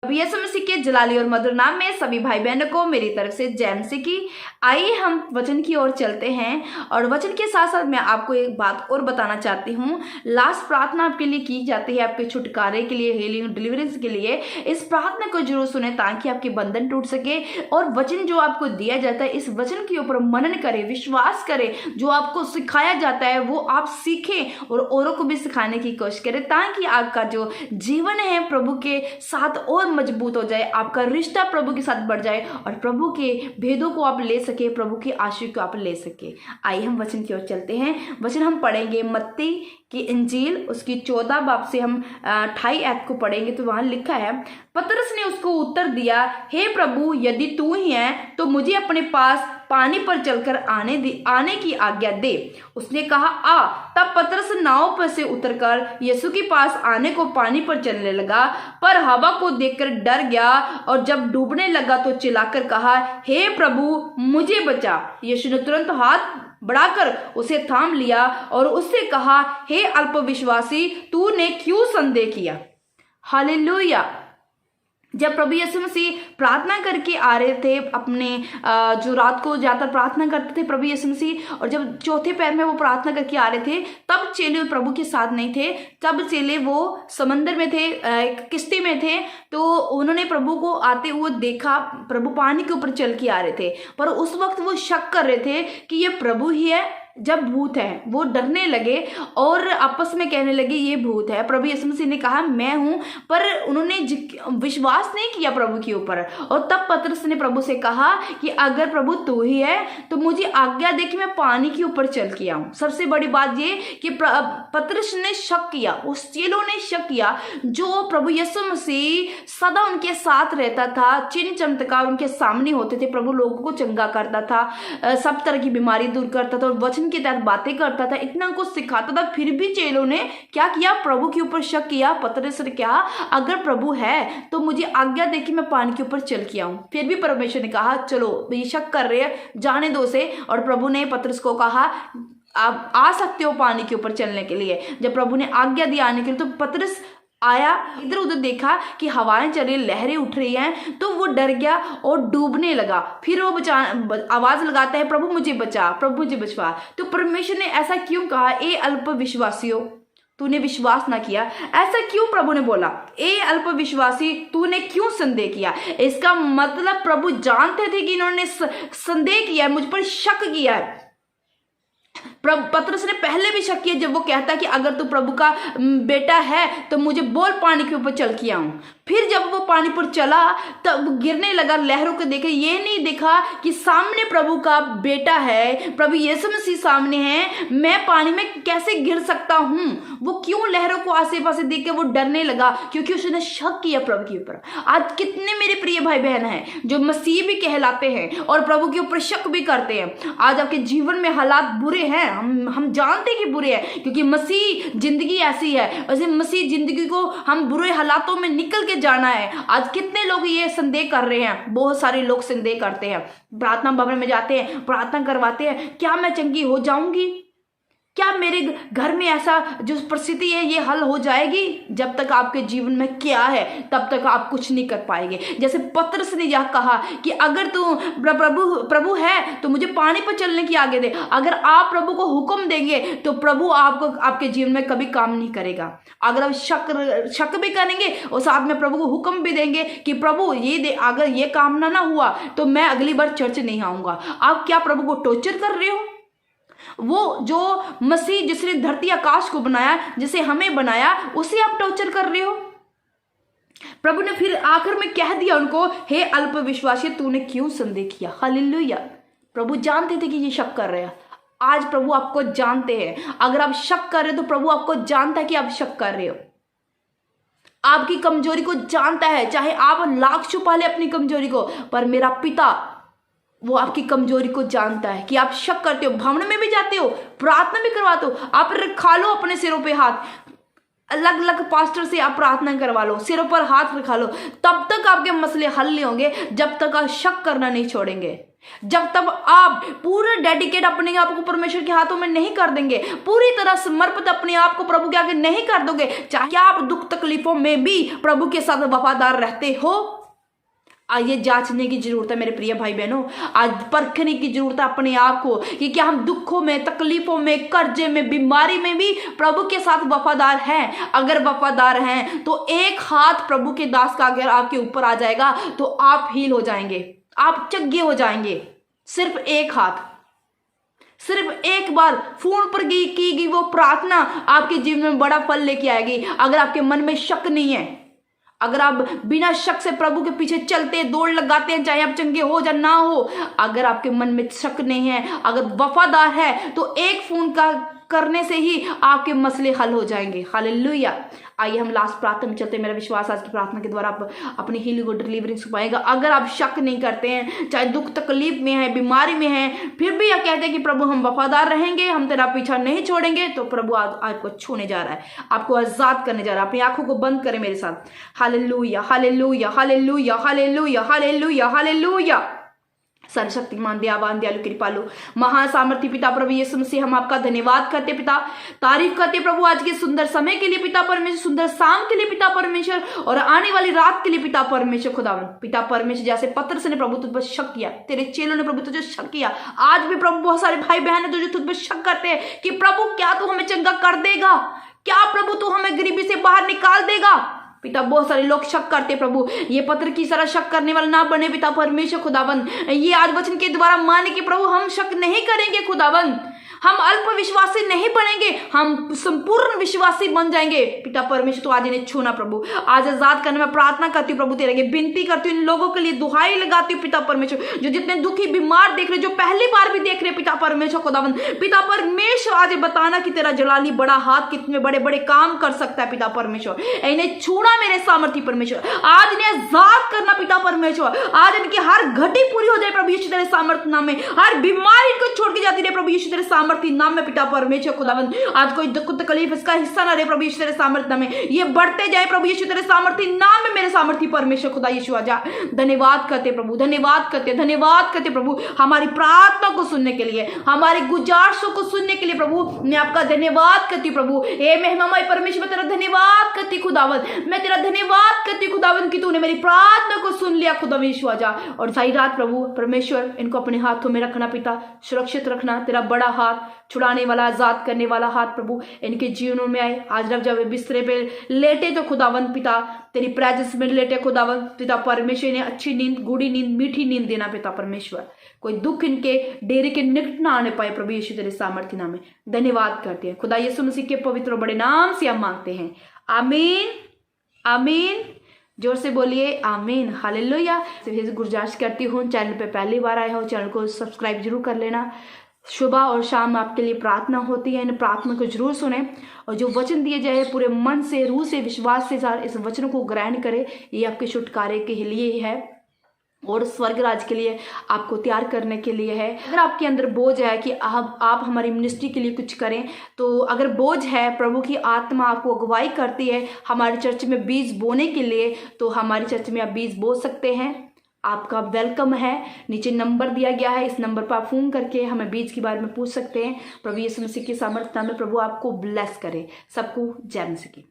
प्रभु यीशु मसीह के जलाली और मधुर नाम में सभी भाई बहनों को मेरी तरफ से जय मसीह की। आइए हम वचन की ओर चलते हैं और वचन के साथ साथ मैं आपको एक बात और बताना चाहती हूँ। लास्ट प्रार्थना आपके लिए की जाती है, आपके छुटकारे के लिए, हीलिंग डिलीवरेंस के लिए। इस प्रार्थना को जरूर सुने ताकि आपके बंधन टूट सके और वचन जो आपको दिया जाता है इस वचन के ऊपर मनन करें, विश्वास करें। जो आपको सिखाया जाता है वो आप सीखें और औरों को भी सिखाने की कोशिश करें ताकि आपका जो जीवन है प्रभु के साथ और मजबूत हो जाए, आपका रिश्ता प्रभु के साथ बढ़ जाए और प्रभु के भेदों को आप ले सके, प्रभु के आशीष को आप ले सके। आइए हम वचन की ओर चलते हैं। वचन हम पढ़ेंगे मत्ती की इंजील उसकी 14 बाब से हम 28 ऐत को पढ़ेंगे। तो वहां लिखा है, पतरस ने उसको उत्तर दिया, हे प्रभु, यदि तू ही है तो मुझे अपने पास पानी पर चलकर आने की आज्ञा दे। उसने कहा, आ। तब पतरस नाव पर से उतरकर यीशु के पास आने को पानी पर चलने लगा, पर हवा को देखकर डर गया और जब डूबने लगा तो चिल्लाकर कहा, हे प्रभु, मुझे बचा। यीशु ने तुरंत हाथ बढ़ाकर उसे थाम लिया और उससे कहा, हे अल्पविश्वासी, तूने क्यों संदेह किया। हालेलुया। जब प्रभु यीशु मसीह प्रार्थना करके आ रहे थे, अपने जो रात को ज्यादा प्रार्थना करते थे प्रभु यीशु मसीह, और जब चौथे पैर में वो प्रार्थना करके आ रहे थे तब चेले प्रभु के साथ नहीं थे। तब चेले वो समंदर में थे, एक किश्ती में थे। तो उन्होंने प्रभु को आते हुए देखा, प्रभु पानी के ऊपर चल के आ रहे थे, पर उस वक्त वो शक कर रहे थे कि ये प्रभु ही है जब भूत है। वो डरने लगे और आपस में कहने लगे ये भूत है। प्रभु यीशु मसीह ने कहा मैं हूं, पर उन्होंने विश्वास नहीं किया प्रभु के ऊपर। और तब पतरस ने प्रभु से कहा कि अगर प्रभु तू ही है तो मुझे आज्ञा दे कि मैं पानी के ऊपर चल के आऊं। सबसे बड़ी बात ये कि पतरस ने शक किया, उस चेलों ने शक किया। जो प्रभु यीशु मसीह सदा उनके साथ रहता था, चिन्ह चमत्कार उनके सामने होते थे, प्रभु लोगों को चंगा करता था, सब तरह की बीमारी दूर करता था और वचन के तहत बातें करता था, इतना कुछ सिखाता था। फिर भी चेलों ने क्या किया, प्रभु के ऊपर शक किया। पतरस ने कहा, अगर प्रभु है तो मुझे आज्ञा दे कि मैं पानी के ऊपर चल के आऊं। फिर भी परमेश्वर ने कहा चलो, ये शक कर रहे हैं, जाने दो से। और प्रभु ने पतरस को कहा आप आ सकते हो पानी के ऊपर चलने के लिए। जब प्रभु ने आज्ञा दी आने के लिए तो पतरस आया, इधर उधर देखा कि हवाएं चल रही, लहरें उठ रही हैं, तो वो डर गया और डूबने लगा। फिर वो आवाज लगाता है, प्रभु मुझे बचा, प्रभु मुझे बचवा। तो परमेश्वर ने ऐसा क्यों कहा, ए अल्पविश्वासियों, तूने विश्वास ना किया। ऐसा क्यों प्रभु ने बोला, ए अल्पविश्वासी, तूने क्यों संदेह किया। इसका मतलब प्रभु जानते थे कि इन्होंने संदेह किया है, मुझ पर शक किया है। पतरस ने पहले भी शक किया जब वो कहता कि अगर तू प्रभु का बेटा है तो मुझे बोल पानी के ऊपर चल के आऊं। फिर जब वो पानी पर चला तब गिरने लगा, लहरों को देखे, ये नहीं देखा कि सामने प्रभु का बेटा है, प्रभु यीशु मसीह सामने है, मैं पानी में कैसे गिर सकता हूं। वो क्यों लहरों को आसे पासे देख के वो डरने लगा, क्योंकि उसने शक किया प्रभु के ऊपर। आज कितने मेरे प्रिय भाई बहन हैं जो मसीह भी कहलाते हैं और प्रभु के ऊपर शक भी करते हैं। आज आपके जीवन में हालात बुरे हैं, हम जानते हैं कि बुरे हैं, क्योंकि मसीह जिंदगी ऐसी है। वैसे मसीह जिंदगी को हम बुरे हालातों में निकल के जाना है। आज कितने लोग ये संदेह कर रहे हैं, बहुत सारे लोग संदेह करते हैं, प्रार्थना भवन में जाते हैं, प्रार्थना करवाते हैं, क्या मैं चंगी हो जाऊंगी, क्या मेरे घर में ऐसा जो परिस्थिति है ये हल हो जाएगी। जब तक आपके जीवन में क्या है तब तक आप कुछ नहीं कर पाएंगे। जैसे पतरस ने यह कहा कि अगर तू प्रभु है तो मुझे पानी पर चलने की आज्ञा दे। अगर आप प्रभु को हुक्म देंगे तो प्रभु आपको आपके जीवन में कभी काम नहीं करेगा। अगर आप शक भी करेंगे और साथ में प्रभु को हुक्म भी देंगे कि प्रभु ये दे, अगर ये काम ना हुआ तो मैं अगली बार चर्च नहीं आऊंगा, आप क्या प्रभु को टॉर्चर कर रहे हो। वो जो मसीह जिसने धरती आकाश को बनाया, जिसे हमें बनाया, उसे आप टॉर्चर कर रहे हो। प्रभु ने फिर आखिर में कह दिया उनको, हे अल्पविश्वासी, तूने क्यों संदेह किया। हालेलुया। प्रभु जानते थे कि ये शक कर रहे हैं। आज प्रभु आपको जानते हैं। अगर आप शक कर रहे हो तो प्रभु आपको जानता है कि आप शक कर रहे हो। आपकी कमजोरी को जानता है, चाहे आप लाख छुपा ले अपनी कमजोरी को, पर मेरा पिता वो आपकी कमजोरी को जानता है कि आप शक करते हो। भवन में भी जाते हो, प्रार्थना भी करवाते हो, आप रखा लो अपने सिरों पे हाथ, अलग अलग पास्टर से आप प्रार्थना करवा लो, सिरों पर हाथ रखा लो, तब तक आपके मसले हल नहीं होंगे जब तक आप शक करना नहीं छोड़ेंगे। जब तक आप पूरे डेडिकेट अपने आप को परमेश्वर के हाथों में नहीं कर देंगे, पूरी तरह समर्पित अपने आप को प्रभु के आगे नहीं कर दोगे, चाहे आप दुख तकलीफों में भी प्रभु के साथ वफादार रहते हो, ये जांचने की जरूरत है मेरे प्रिय भाई बहनों। आज परखने की जरूरत है अपने आप को कि क्या हम दुखों में, तकलीफों में, कर्जे में, बीमारी में भी प्रभु के साथ वफादार हैं। अगर वफादार हैं तो एक हाथ प्रभु के दास का अगर आपके ऊपर आ जाएगा तो आप हील हो जाएंगे, आप चंगे हो जाएंगे। सिर्फ एक हाथ, सिर्फ एक बार फोन पर की गई वो प्रार्थना आपके जीवन में बड़ा फल लेके आएगी। अगर आपके मन में शक नहीं है, अगर आप बिना शक से प्रभु के पीछे चलते दौड़ लगाते हैं, चाहे आप चंगे हो या ना हो, अगर आपके मन में शक नहीं है, अगर वफादार है, तो एक फोन का करने से ही आपके मसले हल हो जाएंगे। हालेलुया। आइए हम लास्ट प्रार्थना में चलते हैं। मेरा विश्वास आज की प्रार्थना के द्वारा आप अपनी हीलिंग और डिलीवरेंस पाएगा। अगर आप शक नहीं करते हैं, चाहे दुख तकलीफ में है, बीमारी में है, फिर भी यह कहते हैं कि प्रभु हम वफादार रहेंगे, हम तेरा पीछा नहीं छोड़ेंगे, तो प्रभु आज आपको छूने जा रहा है, आपको आजाद करने जा रहा है। अपनी आंखों को बंद करें मेरे साथ। Hallelujah, hallelujah, hallelujah, hallelujah, hallelujah, hallelujah. सर्वशक्तिमान दयावान दयालु कृपालु महासामर्थी पिता प्रभु यीशु मसीह, हम आपका धन्यवाद करते पिता, तारीफ करते प्रभु आज के सुंदर समय के लिए पिता परमेश्वर, सुंदर शाम के लिए पिता परमेश्वर, और आने वाली रात के लिए पिता परमेश्वर खुदावन। पिता परमेश्वर, जैसे पत्रस ने प्रभु तुझ पर शक किया, तेरे चेलों ने प्रभु तुझे शक किया, आज भी प्रभु बहुत सारे भाई बहन है तुझे तुझ पर शक करते हैं कि प्रभु क्या तू हमें चंगा कर देगा, क्या प्रभु तू हमें गरीबी से बाहर निकाल देगा। पिता बहुत सारे लोग शक करते प्रभु, ये पत्र की तरह शक करने वाला ना बने पिता परमेश्वर खुदावन। ये आज वचन के द्वारा माने कि प्रभु हम शक नहीं करेंगे खुदावन, हम अल्प विश्वासी नहीं बनेंगे, हम संपूर्ण विश्वासी बन जाएंगे। पिता परमेश्वर तो आज इन्हें छूना प्रभु, आज आजाद करने में प्रार्थना करती हूँ प्रभु, तेरे आगे विनती करती हूँ, इन लोगों के लिए दुहाई लगाती हूँ पिता परमेश्वर, जो जितने दुखी बीमार देख रहे, जो पहली बार भी देख रहे पिता परमेश्वर खुदावन। पिता परमेश्वर आज बताना कि तेरा जलाली बड़ा हाथ कितने बड़े बड़े काम कर सकता है पिता परमेश्वर। इन्हें छूना मेरे सामर्थी परमेश्वर, आज इन्हें आजाद करना पिता परमेश्वर, आज इनकी हर घटी पूरी हो जाए प्रभु यीशु तेरे सामर्थ्य नाम में, हर बीमारी इनको छोड़ के जाती रहे प्रभु यीशु तेरे सामर्थ्य नाम में पिता परमेश्वर खुदावन। आज कोई दुख तकलीफ इसका हिस्सा ना रहे प्रभु यीशु तेरे सामर्थ्य नाम में, ये बढ़ते जाए प्रभु यीशु तेरे सामर्थ्य नाम में। मेरे सामर्थ्य परमेश्वर खुदा यीशु आजा, धन्यवाद करते प्रभु, धन्यवाद करते, धन्यवाद करते प्रभु हमारी प्रार्थना को सुनने के लिए, हमारी गुजारिशों को सुनने के लिए प्रभु मैं आपका धन्यवाद करती प्रभु। हे महिमामय परमेश्वर, मैं तेरा धन्यवाद करती खुदावन, मैं तेरा धन्यवाद करती खुदावन कि तूने मेरी प्रार्थना को सुन लिया खुदा यीशु आजा। और सारी रात प्रभु परमेश्वर इनको अपने हाथों में रखना पिता, सुरक्षित रखना, तेरा बड़ा हाथ, छुड़ाने वाला, आजाद करने वाला हाथ प्रभु इनके जीवनों में आए। आज जब वे बिस्तरे पे लेटे तो खुदावन पिता तेरी प्रेजेंस में लेटे खुदावन पिता परमेश्वर ने अच्छी नींद, गूढ़ी नींद, मीठी नींद देना पिता परमेश्वर, कोई दुख इनके डेरे के निकट ना आने पाए प्रभु यीशु तेरे सामर्थ्य नाम में। धन्यवाद करते हैं खुदा यीशु मसीह के पवित्र और बड़े नाम से हम मांगते हैं, आमीन, आमीन। जोर से बोलिए आमीन, हालेलुया। गुजारिश करती हूँ चैनल पे पहली बार आए हो, चैनल को सब्सक्राइब जरूर कर लेना। सुबह और शाम आपके लिए प्रार्थना होती है, इन प्रार्थना को जरूर सुने, और जो वचन दिए जाए पूरे मन से, रूह से, विश्वास से साथ इस वचन को ग्रहण करें। ये आपके छुटकारे के लिए ही है और स्वर्ग राज के लिए आपको तैयार करने के लिए है। अगर आपके अंदर बोझ है कि आप हमारी मिनिस्ट्री के लिए कुछ करें, तो अगर बोझ है, प्रभु की आत्मा आपको अगुवाई करती है हमारे चर्च में बीज बोने के लिए, तो हमारी चर्च में आप बीज बो सकते हैं। आपका वेलकम है, नीचे नंबर दिया गया है, इस नंबर पर आप फोन करके हमें बीज के बारे में पूछ सकते हैं। प्रभु यीशु मसीह के सामर्थ्य में प्रभु आपको ब्लेस करे। सबको जय मसीह की।